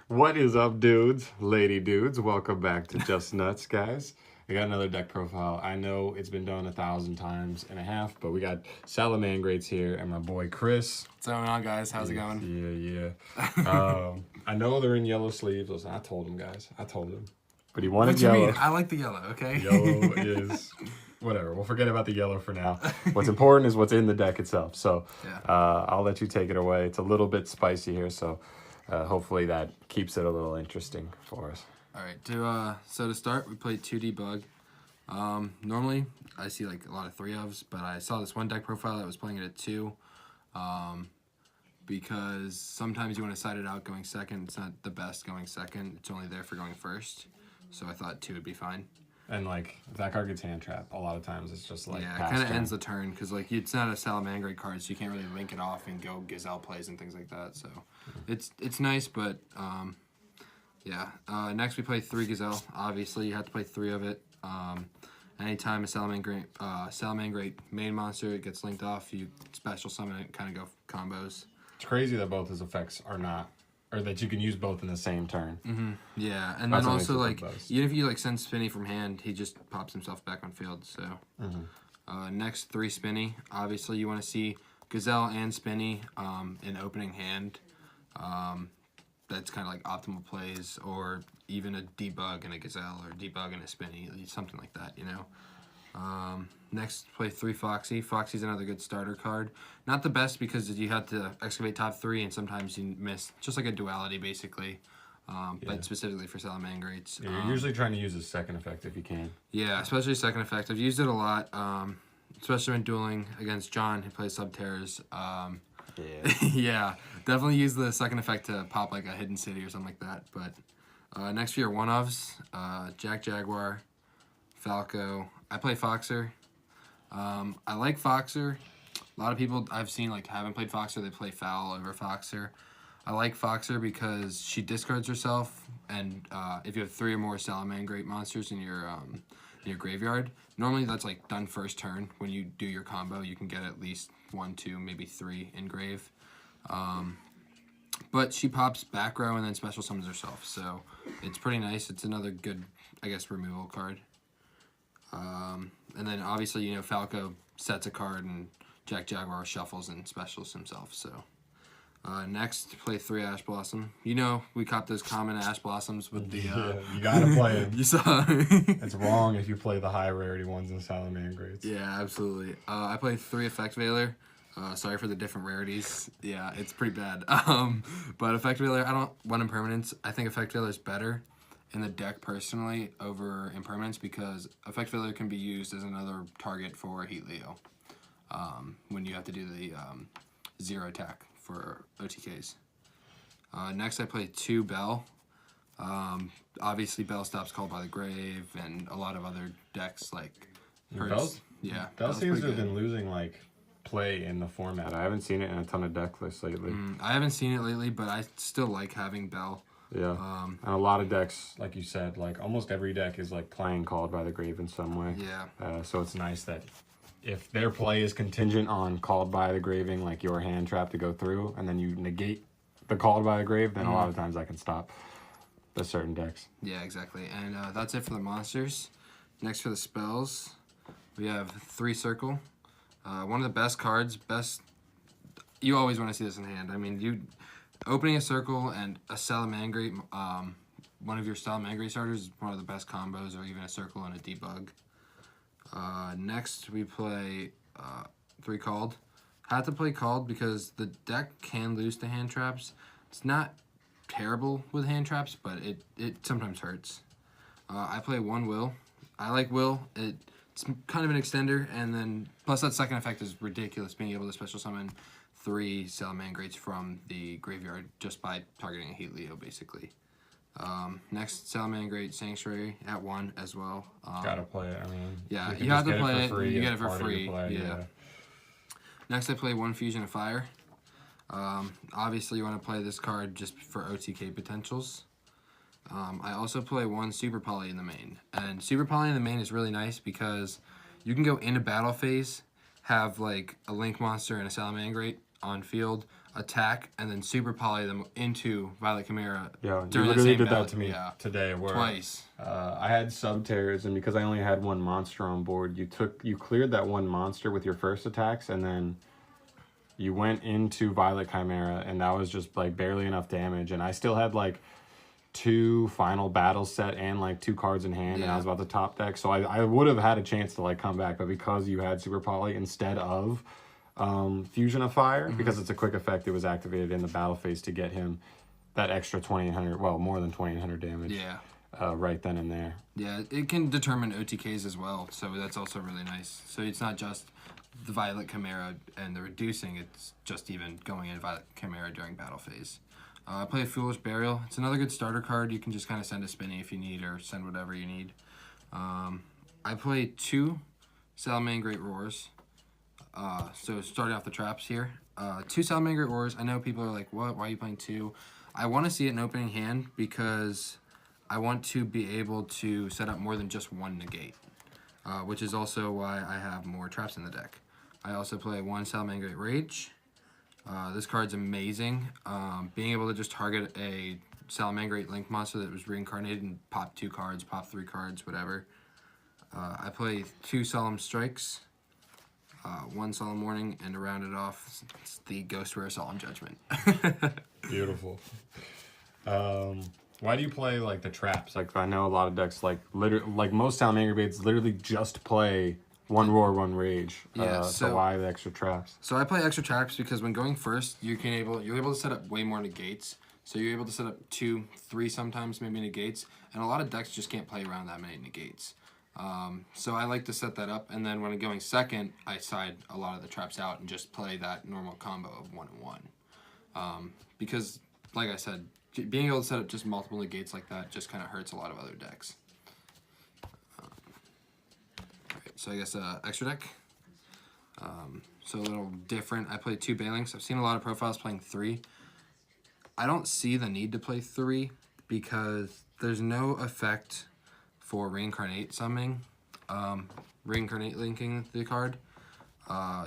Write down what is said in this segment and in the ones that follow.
What is up, dudes, lady dudes? Welcome back to Just Nuts, guys. I got another deck profile. I know it's been done 1,000 times and a half, but we got Salamangrates here and my boy Chris. What's going on, guys? How's it going? Yeah. I know they're in yellow sleeves. Listen, I told him, guys. I told him. But he wanted What you yellow. mean? I like the yellow, okay? Yellow is whatever. We'll forget about the yellow for now. What's important is what's in the deck itself. So I'll let you take it away. It's a little bit spicy here, so hopefully that keeps it a little interesting for us. All right. So to start, we played 2D Bug. Normally, I see like a lot of 3-ofs, but I saw this one deck profile that was playing it at 2. Because sometimes you want to side it out going second. It's not the best going second. It's only there for going first. So I thought 2 would be fine. And like if that card gets hand trapped, a lot of times it's just like it kind of ends the turn because like it's not a Salamangrate card, so you can't really link it off and go Gazelle plays and things like that. So it's nice, but next we play 3 Gazelle. Obviously, you have to play 3 of it. Anytime a Salamangrate main monster gets linked off, you special summon it, kind of go combos. It's crazy that both his effects are not, or that you can use both in the same turn. Yeah, and then also like even if you like send Spinny from hand, he just pops himself back on field. So next 3 Spinny. Obviously, you want to see Gazelle and Spinny in opening hand. That's kind of like optimal plays, or even a debug and a Gazelle, or debug and a Spinny, something like that, you know. Next, play 3 Foxy. Foxy's another good starter card. Not the best because you have to excavate top 3, and sometimes you miss. Just like a duality, basically. But specifically for Salamangrates. Yeah, you're usually trying to use his second effect if you can. Yeah, especially second effect. I've used it a lot, especially when dueling against John, who plays Subterrors. Yeah, definitely use the second effect to pop like a Hidden City or something like that. But next for your one-ofs, Jack Jaguar, Falco. I play Foxer. I like Foxer. A lot of people I've seen like haven't played Foxer. They play Foul over Foxer. I like Foxer because she discards herself, and if you have 3 or more Salamangrate monsters in your graveyard, normally that's like done first turn. When you do your combo, you can get at least 1, 2, maybe 3 in grave. But she pops back row and then special summons herself, so it's pretty nice. It's another good, I guess, removal card. And then obviously, you know, Falco sets a card and Jack Jaguar shuffles and specials himself. So next, play 3 Ash Blossom. You know, we caught those common Ash Blossoms with the... you gotta play them. You saw It's wrong if you play the high rarity ones in Salamangrates. Yeah, absolutely. I played 3 Effect Veiler. Sorry for the different rarities. Yeah, it's pretty bad. But Effect Veiler, I don't want impermanence. I think Effect Veiler is better in the deck personally over impermanence because Effect Veiler can be used as another target for Heat Leo when you have to do the 0 attack for OTKs. Next, I play 2 Bell. Obviously, Bell stops Called by the Grave and a lot of other decks like hers. Bell seems to have been losing like play in the format. I haven't seen it in a ton of deck lists lately. I haven't seen it lately, but I still like having Bell. Yeah, and a lot of decks, like you said, like almost every deck is like playing Called by the Grave in some way. Yeah. So it's nice that if their play is contingent on Called by the Graving, like your hand trap to go through, and then you negate the Called by the Grave, then a lot of times I can stop the certain decks. Yeah, exactly. And that's it for the monsters. Next for the spells, we have 3 Circle. One of the best cards. You always want to see this in hand. I mean, opening a Circle and a Salamangrate, one of your Salamangrate starters is one of the best combos, or even a Circle and a Debug. Next, we play 3 Called. Had to play Called because the deck can lose to hand traps. It's not terrible with hand traps, but it sometimes hurts. I play 1 Will. I like Will. It's kind of an extender, and then plus that second effect is ridiculous, being able to special summon 3 Salamangrates from the graveyard just by targeting a Heat Leo, basically. Next, Salamangrate Sanctuary at 1 as well. Gotta play it. I mean, yeah, you have to play it. You get it for part of free. your play, Yeah. Next, I play 1 Fusion of Fire. Obviously, you want to play this card just for OTK potentials. I also play 1 Super Poly in the main. And Super Poly in the main is really nice because you can go into battle phase, have like a Link monster and a Salamangrate on field, attack, and then super poly them into Violet Chimera. Yeah, you during the literally same did battle. that to me today. Where Twice. I had sub-tears, and because I only had one monster on board, you cleared that one monster with your first attacks, and then you went into Violet Chimera, and that was just like barely enough damage, and I still had like 2 final battles set and like 2 cards in hand, and I was about to top deck, so I would have had a chance to like come back, but because you had Super Poly instead of Fusion of Fire, because it's a quick effect, it was activated in the battle phase to get him that extra 2800, well, more than 2800 damage. Yeah. Right then and there. Yeah, it can determine OTKs as well, so that's also really nice. So it's not just the Violet Chimera and the reducing, it's just even going in Violet Chimera during battle phase. I play a Foolish Burial. It's another good starter card. You can just kind of send a Spinny if you need, or send whatever you need. I play 2 Salamangreat Roars. So starting off the traps here. 2 Salamangreat Roars. I know people are like, what? Why are you playing 2? I want to see it in opening hand because I want to be able to set up more than just 1 negate, which is also why I have more traps in the deck. I also play 1 Salamangreat Rage. This card's amazing. Being able to just target a Salamangreat Link monster that was reincarnated and pop 2 cards, pop 3 cards, whatever. I play 2 Solemn Strikes, 1 Solemn Warning, and to round it off, it's the Ghost Rare Solemn Judgment. Beautiful. Why do you play like the traps? Like I know a lot of decks like most Salamangreats literally just play 1 Roar, 1 Rage. Yeah, so why the extra traps? So I play extra traps because when going first, you're able to set up way more negates. So you're able to set up 2, 3 sometimes, maybe negates, and a lot of decks just can't play around that many negates. So I like to set that up, and then when I'm going second, I side a lot of the traps out and just play that normal combo of 1 and 1. Because, like I said, being able to set up just multiple negates like that just kind of hurts a lot of other decks. So I guess extra deck. So a little different. I play 2 Banelinks. I've seen a lot of profiles playing 3. I don't see the need to play 3 because there's no effect for reincarnate summoning, reincarnate linking the card.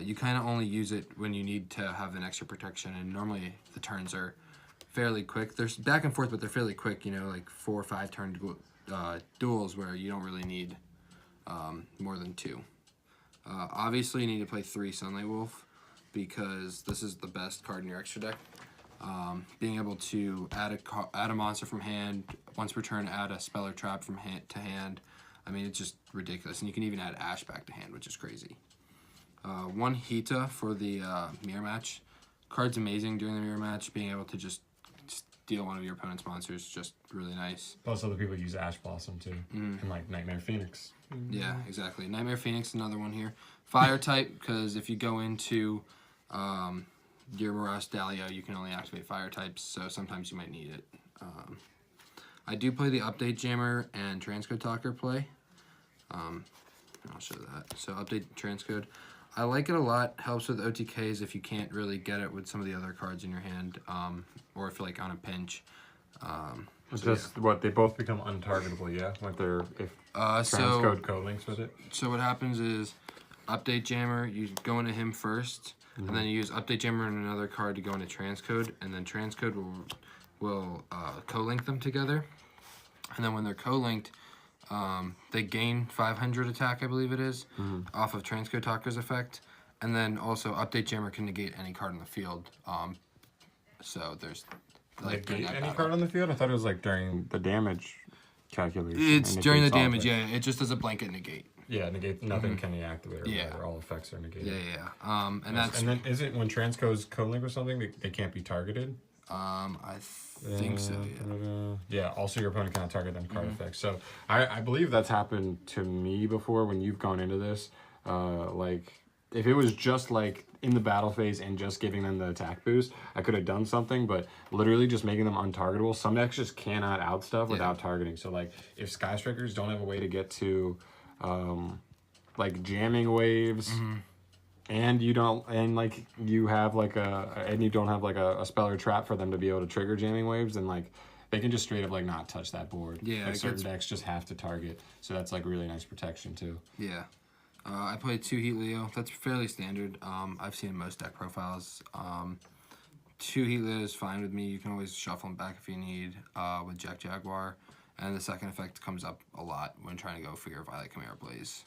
You kind of only use it when you need to have an extra protection, and normally the turns are fairly quick. There's back and forth, but they're fairly quick, you know, like 4 or 5 turn duels where you don't really need more than 2. Obviously, you need to play 3 Sunlight Wolf because this is the best card in your extra deck. Being able to add a monster from hand, once per turn add a spell or trap from hand to hand. I mean, it's just ridiculous. And you can even add Ash back to hand, which is crazy. 1 Hita for the mirror match. Card's amazing during the mirror match. Being able to just steal one of your opponent's monsters is just really nice. Plus, other people use Ash Blossom too, and like Nightmare Phoenix. Yeah, exactly. Nightmare Phoenix, another one here. Fire type, because if you go into your Morass Dahlia, you can only activate fire types, so sometimes you might need it. I do play the Update Jammer and Transcode Talker play. I'll show that. So Update Transcode. I like it a lot. Helps with OTKs if you can't really get it with some of the other cards in your hand, or if you're like on a pinch. What, they both become untargetable, yeah? Like if Transcode co-links with it? So what happens is Update Jammer, you go into him first, and then you use Update Jammer and another card to go into Transcode, and then Transcode will co-link them together. And then when they're co-linked, they gain 500 attack, I believe it is, off of Transcode Talker's effect. And then also Update Jammer can negate any card in the field. So there's like negate any card on the field? I thought it was like during the damage calculation. It's during the damage, yeah. It just does a blanket negate. Yeah, negate. Nothing can deactivate or whatever. All effects are negated. Yeah. And that's. And then is it when Transcode's co-link with something, they can't be targeted? I think so. Yeah. Yeah. Also, your opponent cannot target them card effects. So I believe that's happened to me before when you've gone into this. Like if it was just like in the battle phase and just giving them the attack boost, I could have done something. But literally just making them untargetable, some decks just cannot out stuff without targeting. So like if Sky Strikers don't have a way to get to like jamming waves. And you don't, and like you have like you don't have like a spell or trap for them to be able to trigger jamming waves, and like they can just straight up like not touch that board. Yeah, like certain decks just have to target, so that's like really nice protection too. Yeah, I played 2 Heat Leo. That's fairly standard. I've seen most deck profiles. 2 Heatless is fine with me. You can always shuffle them back if you need with Jack Jaguar. And the second effect comes up a lot when trying to go for your Violet Chimera Blaze.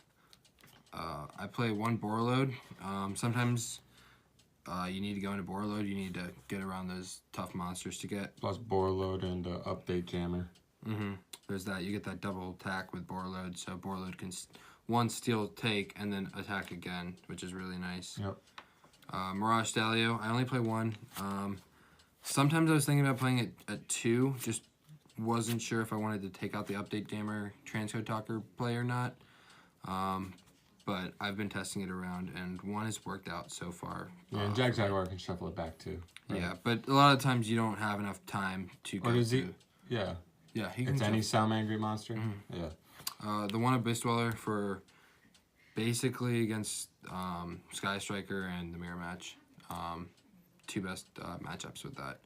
I play 1 Borreload. Sometimes you need to go into Borreload. You need to get around those tough monsters to get. Plus Borreload and Update Jammer. There's that. You get that double attack with Borreload, so Borreload can 1 steal, take, and then attack again, which is really nice. Yep. Mirage Stalio. I only play 1. Sometimes I was thinking about playing it at 2. Just wasn't sure if I wanted to take out the Update Jammer Transcode Talker play or not. But I've been testing it around, and 1 has worked out so far. Yeah, and Jack Jaguar can shuffle it back too. Right? Yeah, but a lot of times you don't have enough time to go through. Yeah. Yeah, he can. It's any Salamangreat monster. Yeah. The 1 Abyss Dweller for basically against Sky Striker and the Mirror Match. 2 best matchups with that.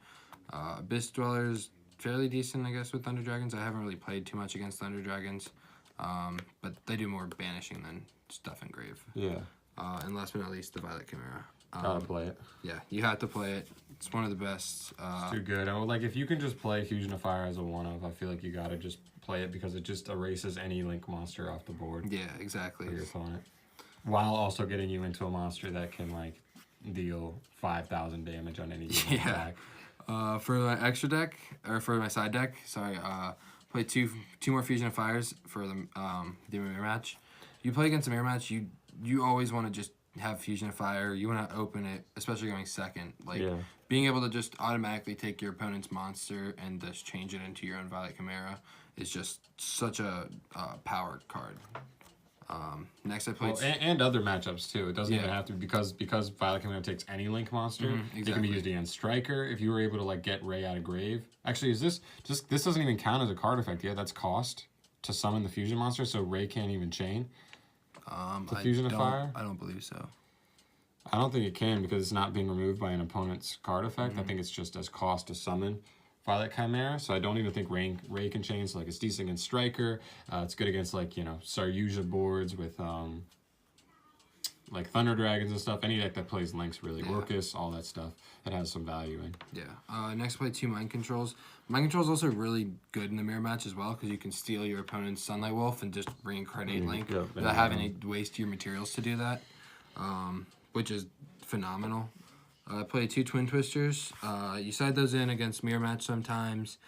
Abyss Dweller is fairly decent, I guess, with Thunder Dragons. I haven't really played too much against Thunder Dragons, but they do more banishing than Stuff and Grave. Yeah. And last but not least, the Violet Chimera. Gotta play it. Yeah, you have to play it. It's one of the best. It's too good. Like, if you can just play Fusion of Fire as a 1-of, I feel like you gotta just play it because it just erases any Link monster off the board. Yeah, exactly. For your opponent. While also getting you into a monster that can, like, deal 5,000 damage on any given attack. For my extra deck, or for my side deck, sorry, play two more Fusion of Fires for the Mirror Match. You play against a Mirror Match, you always want to just have Fusion of Fire. You want to open it, especially going second. Like, being able to just automatically take your opponent's monster and just change it into your own Violet Chimera is just such a power card. Next I played... and other matchups too. It doesn't even have to because Violet Chimera takes any Link monster. Exactly. It can be used against Striker. If you were able to, like, get Ray out of Grave. Actually, is this doesn't even count as a card effect. Yeah, that's cost to summon the fusion monster, so Ray can't even chain. The Fusion of Fire? I don't believe so. I don't think it can because it's not being removed by an opponent's card effect. I think it's just as cost to summon Violet Chimera, so I don't even think Ray can chain. So, like, it's decent against Striker. It's good against, like, you know, Saryuja boards with like Thunder Dragons and stuff. Any deck that plays Links, really. Orcus, all that stuff. It has some value in. Yeah. Next, play 2 Mind Controls. Mind Control is also really good in the Mirror Match as well because you can steal your opponent's Sunlight Wolf and just reincarnate Link without having to waste your materials to do that, which is phenomenal. Play 2 Twin Twisters. You side those in against Mirror Match sometimes,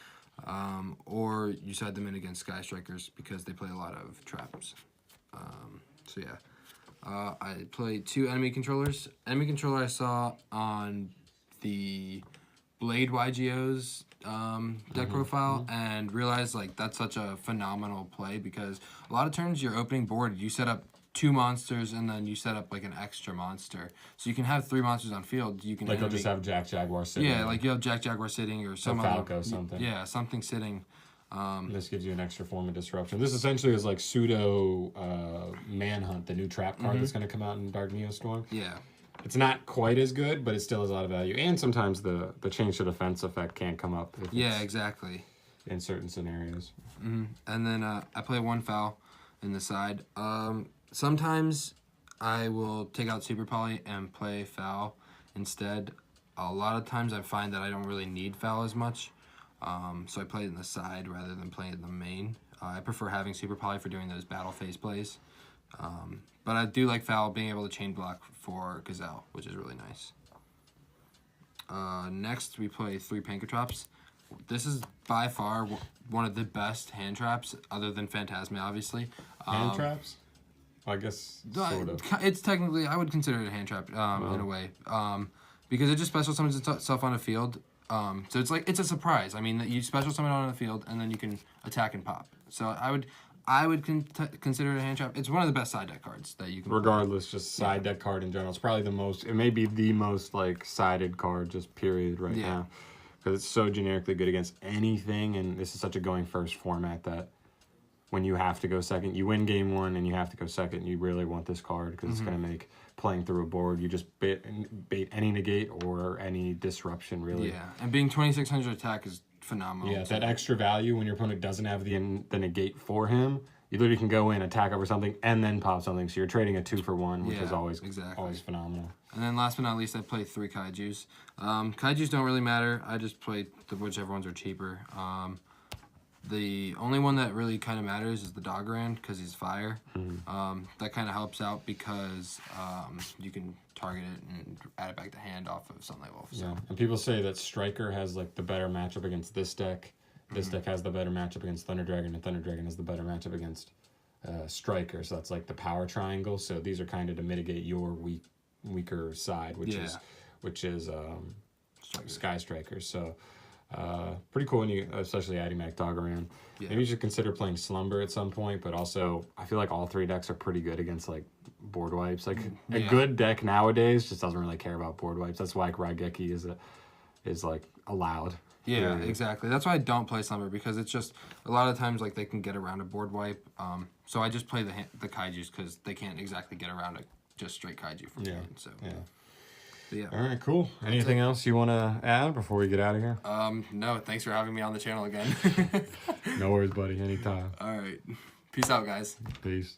or you side them in against Sky Strikers because they play a lot of traps. So yeah. I played 2 Enemy Controllers. Enemy Controller I saw on the Blade YGO's deck profile and realized, like, that's such a phenomenal play because a lot of turns your opening board, you set up 2 monsters and then you set up, like, an extra monster. So you can have 3 monsters on field. You can, like, they'll just have Jack Jaguar sitting. Yeah, like you have Jack Jaguar sitting or some Falco something. Yeah, something sitting. This gives you an extra form of disruption. This essentially is like pseudo Manhunt, the new trap card that's going to come out in Dark Neostorm. Yeah. It's not quite as good, but it still has a lot of value. And sometimes the change to defense effect can come up. Yeah, exactly. In certain scenarios. And then I play 1 Foul in the side. Sometimes I will take out Super Poly and play Foul instead. A lot of times I find that I don't really need Foul as much. So I play it in the side rather than playing it in the main. I prefer having Super Poly for doing those battle phase plays. But I do like Foul being able to chain block for Gazelle, which is really nice. Next, we play 3 Pankratrops. This is by far one of the best hand traps, other than Phantasma, obviously. Hand traps? I guess sort of. It's technically, I would consider it a hand trap in a way, because it just special summons itself on a field. So it's like, it's a surprise. I mean, you special summon on the field and then you can attack and pop. So I would consider it a hand trap. It's one of the best side deck cards that you can. Regardless, just side deck card in general. It's probably the most. It may be the most, like, sided card, just period right now, because it's so generically good against anything, and this is such a going first format that when you have to go second, you win game 1 and you have to go second. You really want this card because it's going to make playing through a board. You just bait any negate or any disruption, really. Yeah, and being 2600 attack is phenomenal. Yeah, that extra value when your opponent doesn't have the negate for him, you literally can go in, attack over something, and then pop something. So you're trading a 2 for 1, which is always phenomenal. And then last but not least, I play 3 Kaijus. Kaijus don't really matter. I just play whichever ones are cheaper. The only one that really kind of matters is the Dogran because he's fire. That kind of helps out because you can target it and add it back to hand off of Sunlight Wolf. So. Yeah, and people say that Striker has like the better matchup against this deck. This deck has the better matchup against Thunder Dragon, and Thunder Dragon has the better matchup against Striker. So that's like the power triangle. So these are kind of to mitigate your weaker side, which is Sky Striker. So pretty cool when you, especially adding back Dogran. Yeah. Maybe you should consider playing Slumber at some point, but also I feel like all 3 decks are pretty good against like board wipes. Like a good deck nowadays just doesn't really care about board wipes. That's why Raigeki is like allowed. Yeah, exactly. That's why I don't play Slumber, because it's just a lot of times like they can get around a board wipe. So I just play the Kaijus because they can't exactly get around a just straight Kaiju from hand. So yeah. All right, cool. Anything else you want to add before we get out of here? No, thanks for having me on the channel again. No worries, buddy. Anytime. All right. Peace out, guys. Peace.